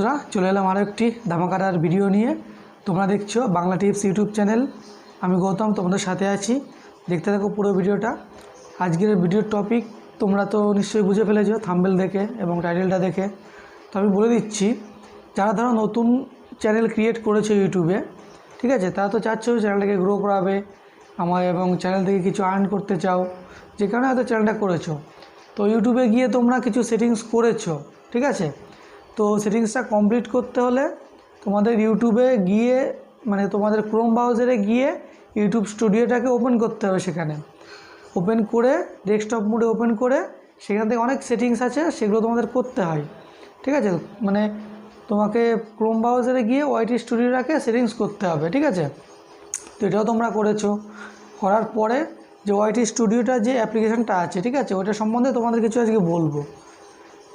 বন্ধুরা চলে এলাম আরও একটি ধামাকাদার ভিডিও নিয়ে। তোমরা দেখছো বাংলা টিপস ইউটিউব চ্যানেল। আমি গৌতম তোমাদের সাথে আছি। দেখতে থাকো পুরো ভিডিওটা। আজকের ভিডিওর টপিক তোমরা তো নিশ্চয়ই বুঝে ফেলেছো থাম্বনেল দেখে এবং টাইটেলটা দেখে। তো আমি বলে দিচ্ছি, যারা ধরো নতুন চ্যানেল ক্রিয়েট করেছো ইউটিউবে, ঠিক আছে, তারা তো চাচ্ছো চ্যানেলটাকে গ্রো করাবে এবং চ্যানেল থেকে কিছু আর্ন করতে চাও, যে কারণে হয়তো চ্যানেলটা করেছো। তো ইউটিউবে গিয়ে তোমরা কিছু সেটিংস করেছো, ঠিক আছে। তো সেটিংসটা কমপ্লিট করতে হলে তোমাদের ইউটিউবে গিয়ে তোমাদের ক্রোম ব্রাউজারে গিয়ে ইউটিউব স্টুডিওটাকে ওপেন করতে হবে। সেখানে ওপেন করে ডেস্কটপ মোডে ওপেন করে সেখান থেকে অনেক সেটিংস আছে, সেগুলো তোমাদের করতে হয়, ঠিক আছে। তোমাকে ক্রোম ব্রাউজারে গিয়ে ওয়াইটি স্টুডিওটাকে সেটিংস করতে হবে, ঠিক আছে। তো এটাও তোমরা করেছো। করার পরে যে ওয়াইটি স্টুডিওটা যে অ্যাপ্লিকেশানটা আছে, ঠিক আছে, ওইটা সম্বন্ধে তোমাদের কিছু আজকে বলবো।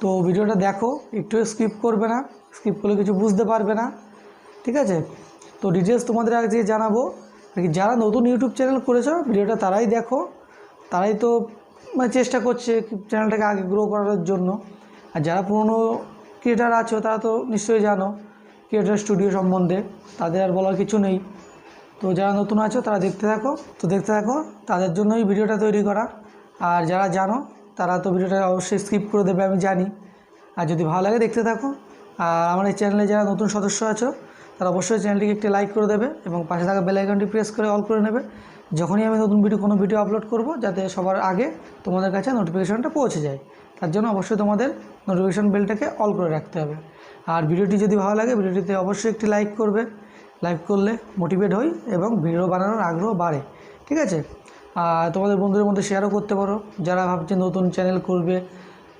তো ভিডিওটা দেখো, একটু স্কিপ করবে না, স্কিপ করলে কিছু বুঝতে পারবে না, ঠিক আছে। তো ডিটেলস তোমাদের আজকে জানাবো। যারা নতুন ইউটিউব চ্যানেল করেছো ভিডিওটা তারাই দেখো, তারাই তো চেষ্টা করছে চ্যানেলটাকে আগে গ্রো করার জন্য। আর যারা পুরনো ক্রিয়েটার আছো তারা তো নিশ্চয়ই জানো ক্রিয়েটার স্টুডিও সম্বন্ধে, তাদের আর বলার কিছু নেই। তো যারা নতুন আছো তারা দেখতে থাকো, তাদের জন্যই ভিডিওটা তৈরি করা। আর যারা জানো তারা তো ভিডিওটা অবশ্যই স্কিপ করে দেবে, আমি জানি। আর যদি ভালো লাগে দেখতে থাকো। আর আমার এই চ্যানেলে যারা নতুন সদস্য আছো তারা অবশ্যই চ্যানেলটিকে একটি লাইক করে দেবে এবং পাশে থাকা বেল আইকনটি প্রেস করে অল করে নেবে, যখনই আমি নতুন কোনো ভিডিও আপলোড করব, যাতে সবার আগে তোমাদের কাছে নোটিফিকেশনটা পৌঁছে যায়। তার জন্য অবশ্যই তোমাদের নোটিফিকেশন বেলটাকে অল করে রাখতে হবে। আর ভিডিওটি যদি ভালো লাগে ভিডিওটিতে অবশ্যই একটি লাইক করবে। লাইক করলে মোটিভেট হই এবং ভিডিও বানানোর আগ্রহ বাড়ে, ঠিক আছে। আর তোমাদের বন্ধুদের মধ্যে শেয়ারও করতে পারো, যারা ভাবছে নতুন চ্যানেল করবে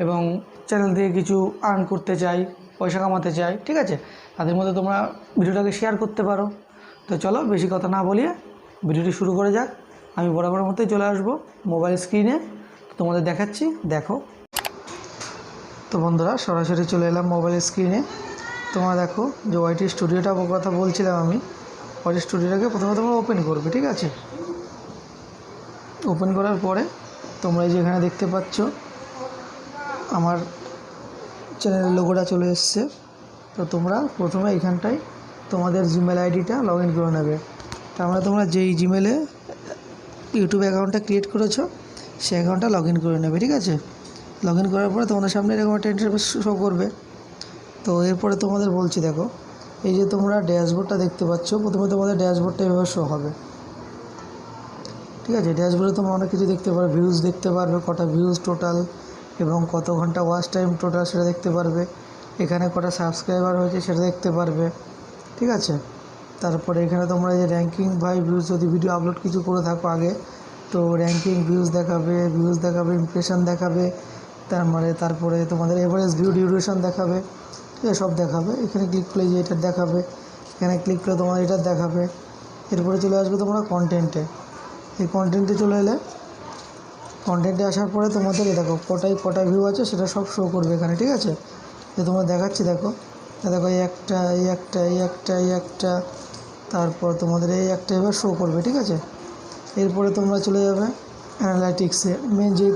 এবং চ্যানেল থেকে কিছু আর্ন করতে চাই, পয়সা কামাতে চাই, ঠিক আছে, তাদের মধ্যে তোমরা ভিডিওটাকে শেয়ার করতে পারো। তো চলো বেশি কথা না বলিয়ে ভিডিওটি শুরু করে যাক। আমি বরাবর মতোই চলে আসবো মোবাইল স্ক্রিনে, তোমাদের দেখাচ্ছি, দেখো। তো বন্ধুরা সরাসরি চলে এলাম মোবাইল স্ক্রিনে। তোমরা দেখো যে ওয়াইটি স্টুডিওটা কথা বলছিলাম আমি, ওয়াইটি স্টুডিওটাকে প্রথমে তোমরা ওপেন করবে, ঠিক আছে। ওপেন করার পরে তোমরা এই যে এখানে দেখতে পাচ্ছ আমার চ্যানেলের লোগোটা চলে এসছে। তো তোমরা প্রথমে এইখানটায় তোমাদের জিমেল আইডিটা লগ ইন করে নেবে। তার মানে তোমরা যেই জিমেলে ইউটিউব অ্যাকাউন্টটা ক্রিয়েট করেছো সেই অ্যাকাউন্টটা লগ ইন করে নেবে, ঠিক আছে। লগ ইন করার পরে তোমাদের সামনে এরকম একটা ইন্টারফেস শো করবে। তো এরপরে তোমাদের বলছি, দেখো এই যে তোমরা ড্যাশবোর্ডটা দেখতে পাচ্ছ, প্রথমে তোমাদের ড্যাশবোর্ডটা এভাবে শো হবে, ঠিক আছে। ড্যাশবোর্ডে তোমরা অনেক কিছু দেখতে পারবে, ভিউজ দেখতে পারবে, কটা ভিউজ টোটাল এবং কত ঘন্টা ওয়াচ টাইম টোটাল সেটা দেখতে পারবে। এখানে কটা সাবস্ক্রাইবার হয়েছে সেটা দেখতে পারবে, ঠিক আছে। তারপরে এখানে তোমরা এই যে র্যাঙ্কিং বাই ভিউজ, যদি ভিডিও আপলোড কিছু করে থাকো আগে, তো র্যাঙ্কিং ভিউজ দেখাবে, ইমপ্রেশন দেখাবে, তারপরে তোমাদের এভারেজ ভিউ ডিউরেশন দেখাবে, ঠিক আছে, সব দেখাবে। এখানে ক্লিক করলে যে এটা দেখাবে, এখানে ক্লিক করলে তোমার এটা দেখাবে। এরপরে চলে আসবে তোমরা কন্টেন্টে। এই কন্টেন্টে চলে এলে কন্টেন্টে আসার পরে তোমাদের দেখো কটা ভিউ আছে সেটা সব শো করবে এখানে, ঠিক আছে। যে তোমরা দেখাচ্ছি, দেখো এই একটা, তারপর তোমাদের এই একটা এবার শো করবে, ঠিক আছে। এরপরে তোমরা চলে যাবে অ্যানালাইটিক্সে। মেন যে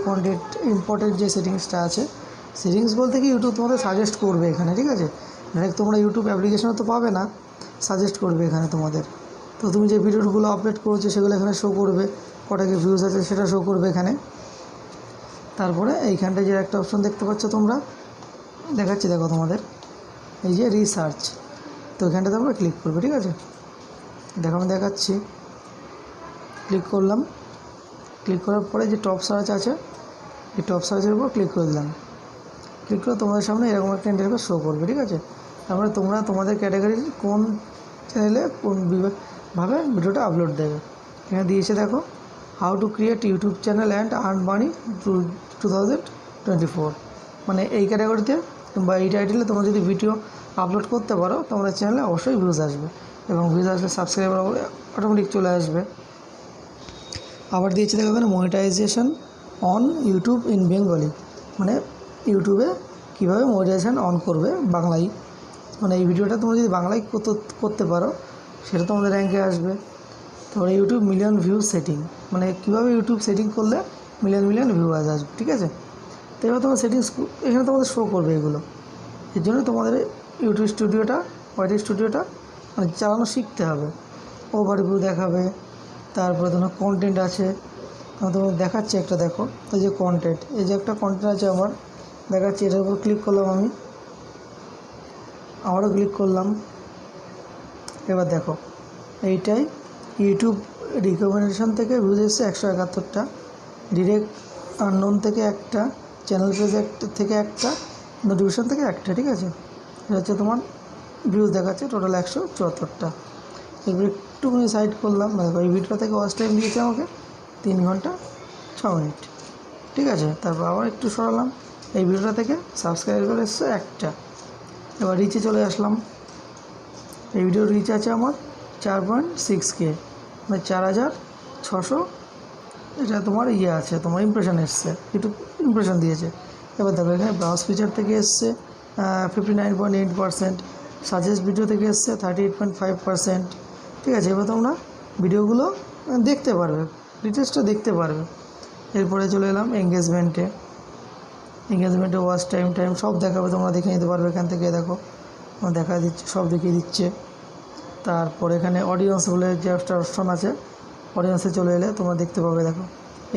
ইম্পর্টেন্ট যে সেটিংসটা আছে, সেটিংস বলতে কি ইউটিউব তোমাদের সাজেস্ট করবে এখানে, ঠিক আছে। ডাইরেক্ট তোমরা ইউটিউব অ্যাপ্লিকেশনে তো পাবে না, সাজেস্ট করবে এখানে তোমাদের। তো তুমি যে ভিডিওগুলো আপলোড করেছো সেগুলো এখানে শো করবে, কটাকে ভিউজ আছে সেটা শো করবে এখানে। তারপরে এইখানটায় যে একটা অপশন দেখতে পাচ্ছ তোমরা, দেখাচ্ছি, দেখো তোমাদের এই যে রিসার্চ। তো এখানটাতে আমরা ক্লিক করবে, ঠিক আছে। দেখো আমি দেখাচ্ছি, ক্লিক করলাম। ক্লিক করার পরে যে টপ সার্চ আছে, এই টপ সার্চের উপর ক্লিক করে দিলাম। ক্লিক করে তোমাদের সামনে এরকম একটা ইন্টারফেস শো করবে, ঠিক আছে। তারপরে তোমরা তোমাদের ক্যাটাগরির কোন চ্যানেলে কোন ভাবে ভিডিওটা আপলোড দেবে। এখানে দিয়েছে দেখো, how to create YouTube channel and earn money 2024। মানে এই ক্যাটাগরিতে বা এই টাইটেলে তোমরা যদি ভিডিও আপলোড করতে পারো তোমাদের চ্যানেলে অবশ্যই ভিউজ আসবে, এবং ভিউজ আসলে সাবস্ক্রাইবার অটোমেটিক চলে আসবে। আবার দিয়েছে দেখো এখানে monetisation on YouTube in Bengali, মানে ইউটিউবে কীভাবে মনিটাইজেশন অন করবে বাংলায়। মানে এই ভিডিওটা তোমরা যদি বাংলায় করতে পারো সেটা তোমাদের র্যাঙ্কে আসবে। তারপরে ইউটিউব মিলিয়ন ভিউজ সেটিং, মানে কীভাবে ইউটিউব সেটিং করলে মিলিয়ন ভিউয়ার্স আসবে, ঠিক আছে। তো এবার তোমার সেটিংস এখানে তোমাদের শো করবে এগুলো। এর জন্য তোমাদের ইউটিউব স্টুডিওটা, ওয়াইটি স্টুডিওটা মানে চালানো শিখতে হবে। ওভারভিউ দেখাবে, তারপরে তোমার কন্টেন্ট আছে, আমি তোমাকে দেখাচ্ছি একটা, দেখো এই যে কন্টেন্ট, এই যে একটা কন্টেন্ট আছে আমার দেখাচ্ছি, এটার উপর ক্লিক করলাম, আমি আবারও ক্লিক করলাম। এবার দেখো এইটাই ইউটিউব রিকমেন্ডেশন থেকে ভিউজ এসছে 171টা, ডিরেক্ট আননোন থেকে একটা, চ্যানেল পেজ থেকে একটা, নোটিফিকেশন থেকে একটা, ঠিক আছে। এটা হচ্ছে তোমার ভিউজ দেখাচ্ছে টোটাল 174টা। এবার একটুখানি সাইড করলাম, দেখো এই ভিডিওটা থেকে ওয়াচ টাইম দিয়েছে আমাকে 3 ঘন্টা 6 মিনিট, ঠিক আছে। তারপর আবার একটু সরালাম, এই ভিডিওটা থেকে সাবস্ক্রাইবার এসছে একটা। এবার রিচে চলে আসলাম, এই ভিডিওর রিচ আছে আমার 4.6K, মানে 4600, এটা তোমার আছে, তোমার ইমপ্রেশন এসছে, ইউটিউব ইমপ্রেশন দিয়েছে। এবার দেখো এখানে ব্রাউজ ফিচার থেকে এসছে 59.8%, সাজেস্ট ভিডিও থেকে এসছে 38.5%, ঠিক আছে। এবার তোমরা ভিডিওগুলো দেখতে পারবে, ডিটেলসটা দেখতে পারবে। এরপরে চলে এলাম এঙ্গেজমেন্টে ওয়াচ টাইম সব দেখাবে, তোমরা দেখে নিতে পারবে এখান থেকে। দেখো দেখা দিচ্ছে, সব দেখিয়ে দিচ্ছে। তারপর এখানে অডিয়েন্স বলে যে একটা অপশন আছে, অডিয়েন্সে চলে এলে তোমরা দেখতে পাবে, দেখো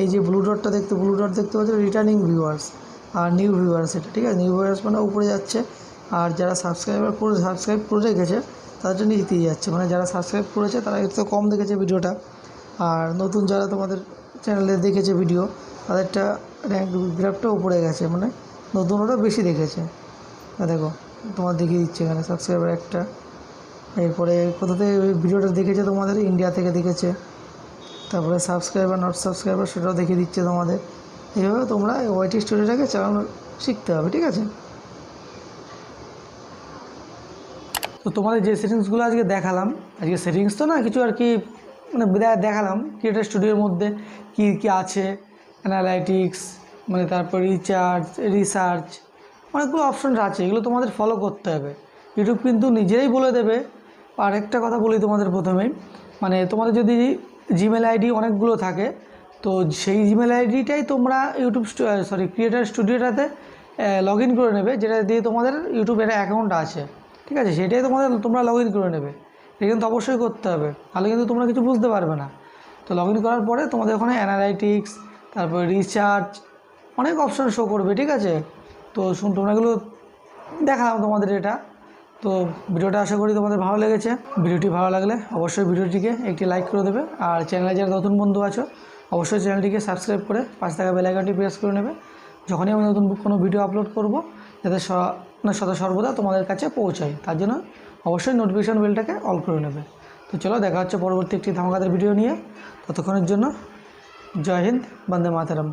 এই যে ব্লু ডট দেখতে পাচ্ছ, রিটার্নিং ভিউয়ার্স আর নিউ ভিউয়ার্স, এটা ঠিক আছে। নিউ ভিউয়ার্স মানে উপরে যাচ্ছে, আর যারা সাবস্ক্রাইব করে রেখেছে তাদের জন্য নিচে দিয়ে যাচ্ছে, মানে যারা সাবস্ক্রাইব করেছে তারা একটু কম দেখেছে ভিডিওটা, আর নতুন যারা তোমাদের চ্যানেলে দেখেছে ভিডিও তাদেরটা র্যাঙ্ক গ্রাফটা উপরে গেছে, মানে নতুন ওরা বেশি দেখেছে। দেখো তোমার দেখিয়ে দিচ্ছে এখানে সাবস্ক্রাইবার একটা। এরপরে কোথা থেকে ভিডিওটা দেখেছে, তোমাদের ইন্ডিয়া থেকে দেখেছে। তারপরে সাবস্ক্রাইবার নট সাবস্ক্রাইবার সেটাও দেখিয়ে দিচ্ছে তোমাদের। এইভাবে তোমরা ওয়াইটি স্টুডিওটাকে চালানো শিখতে হবে, ঠিক আছে। তো তোমাদের যে সেটিংসগুলো আজকে দেখালাম, আজকে সেটিংস তো না কিছু আর কি, মানে দেখালাম ক্রিয়েটর স্টুডিওর মধ্যে কী কী আছে, অ্যানালাইটিক্স, মানে তারপর রিসার্চ, অনেকগুলো অপশন আছে, এগুলো তোমাদের ফলো করতে হবে। ইউটিউব কিন্তু নিজেরাই বলে দেবে। আর একটা কথা বলি তোমাদের প্রথমেই, মানে তোমাদের যদি জিমেল আইডি অনেকগুলো থাকে, তো সেই জিমেল আইডিটাই তোমরা ক্রিয়েটর স্টুডিওটাতে লগ ইন করে নেবে, যেটা দিয়ে তোমাদের ইউটিউবের অ্যাকাউন্ট আছে, ঠিক আছে। সেটাই তোমরা লগ ইন করে নেবে, এটা কিন্তু অবশ্যই করতে হবে, তাহলে কিন্তু তোমরা কিছু বুঝতে পারবে না। তো লগ ইন করার পরে তোমাদের ওখানে অ্যানালাইটিক্স, তারপরে রিসার্চ, অনেক অপশান শো করবে, ঠিক আছে। তো তোমরা এগুলো দেখালাম তোমাদের এটা। তো ভিডিওটা আশা করি তোমাদের ভালো লেগেছে। ভিডিওটি ভালো লাগলে অবশ্যই ভিডিওটিকে একটি লাইক করে দেবে, আর চ্যানেলে যারা নতুন বন্ধু আছো অবশ্যই চ্যানেলটিকে সাবস্ক্রাইব করে পাশে থাকা বেল আইকনটি প্রেস করে নেবে, যখনই আমি নতুন কোনো ভিডিও আপলোড করব যাতে সদা সর্বদা তোমাদের কাছে পৌঁছায়, তার জন্য অবশ্যই নোটিফিকেশান বেলটাকে অল করে নেবে। তো চলো দেখা হচ্ছে পরবর্তী একটি ধামাকাদার ভিডিও নিয়ে, ততক্ষণের জন্য জয় হিন্দ, বন্দে মাতরম।